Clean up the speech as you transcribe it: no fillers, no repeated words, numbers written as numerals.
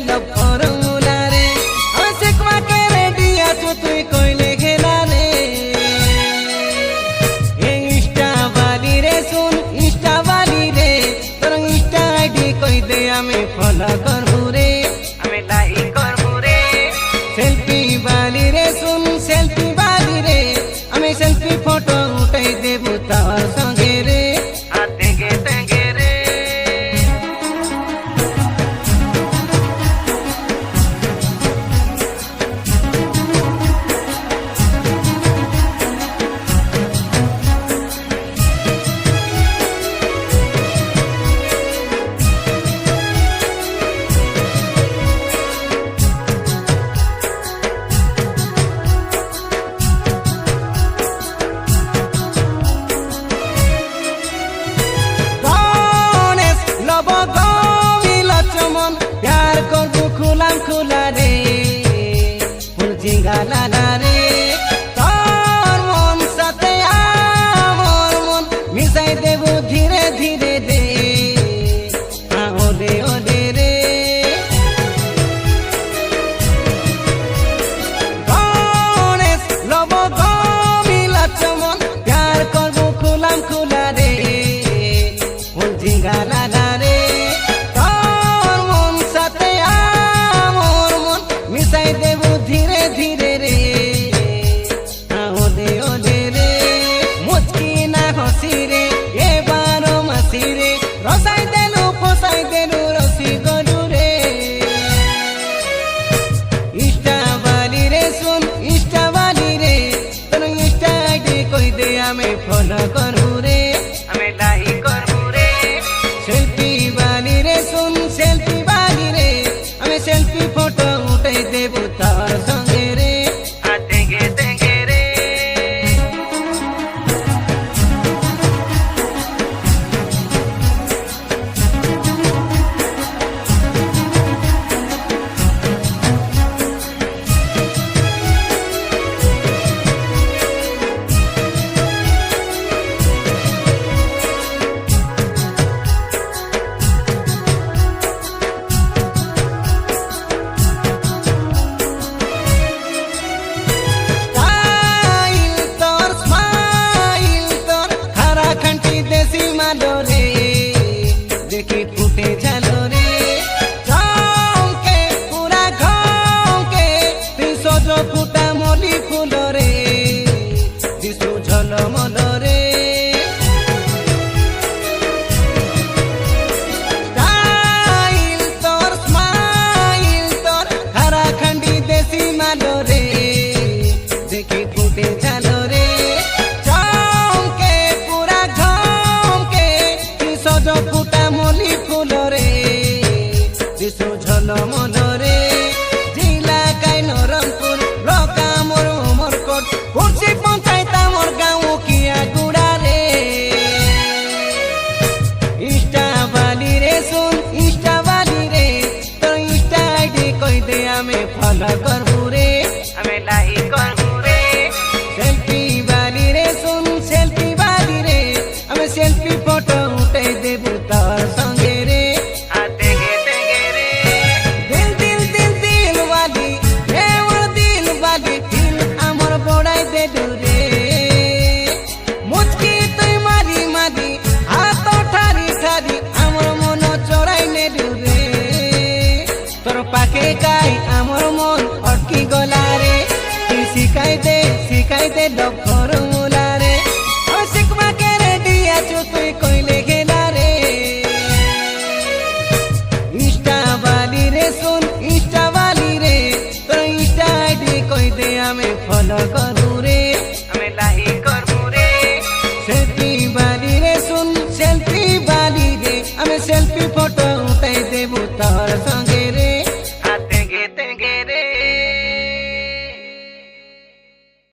love formula রে আমি শিখবা কে ready আছো তুই কইলে খেলা রে ইনস্টা বালি রে শুন ইনস্টা বালি রে তোর ইনস্টা আইডি কই দে আমি ফলো করবো রে আমি লাইক করবো রে সেলফি বালি রে শুন সেলফি বালি রে আমি সেলফি ফটো উঠাই দেবো তার সঙ্গে রে হাতে গেতে রে प्यार करबो खुलाम खुला रे जिंगाला रे तोर मन साथे आमर मन मिसाई देबो धीरे धीरे रे ओले ओले रे गणेश लब गमिला चमन प्यार करबो खुलाम खुला रे जिंगाला रे धीरे धीरे रे ओले ओले रे मुचकी ना हसी रे ए बारो मासी रे रसाई देलु फसाई देलु रसी गलु रे इंस्टा वाली रे सुन इंस्टा वाली रे तन इंस्टा आईडी कहि दे आमे फॉलो करबो रे आमे लाइक करबो रे सेल्फी वाली रे सुन सेल्फी वाली रे आमे सेल्फी फोटो उठाई देबो तार संगे रे हाते गेते रे देखी फूटे झालो रे चमके पूरा घमके तीसो जो फूटा मली फूल रे दिसु झलमल रे स्टाइल तोर स्माइल तोर हरा खंडी देसी मालो रे देखी फूटे झालो रे चमके पूरा घमके तीसो जो फूटा मली फूल रे दिसु झलमल रे जिला काई नरमपुर ब्लका मोर उमरकोट कुर्सी पंचायत मोर गाँव किया गुड़ा रे इंस्टा वाली रे सुन इंस्टा वाली रे तो इंस्टा आईडी कहि दे आमे फॉलो करबो रे आमे लाइक करबो रे सेल्फी वाली रे सुन सेल्फी वाली रे आमे सेल्फी फोटो उठाई देबो तार संगे रे हाते गेते रे दिल दिल दिल दिल वाली दिल वाली दिल हमर बड़ाई दे रे मुचकी तुई मारी मारी हाथ ठारी ठारी हमर मन चोराई ने रे तोर पाके काई हमर मन अटकी गला रे तू सिखाई दे लव फॉर्मूला रे ओ शिखवा के रेडी आछो तुई कइले गेला रे इंस्टा वाली रे सुन इंस्टा वाली रे तो इंस्टा आईडी कहि दे आमे फॉलो कर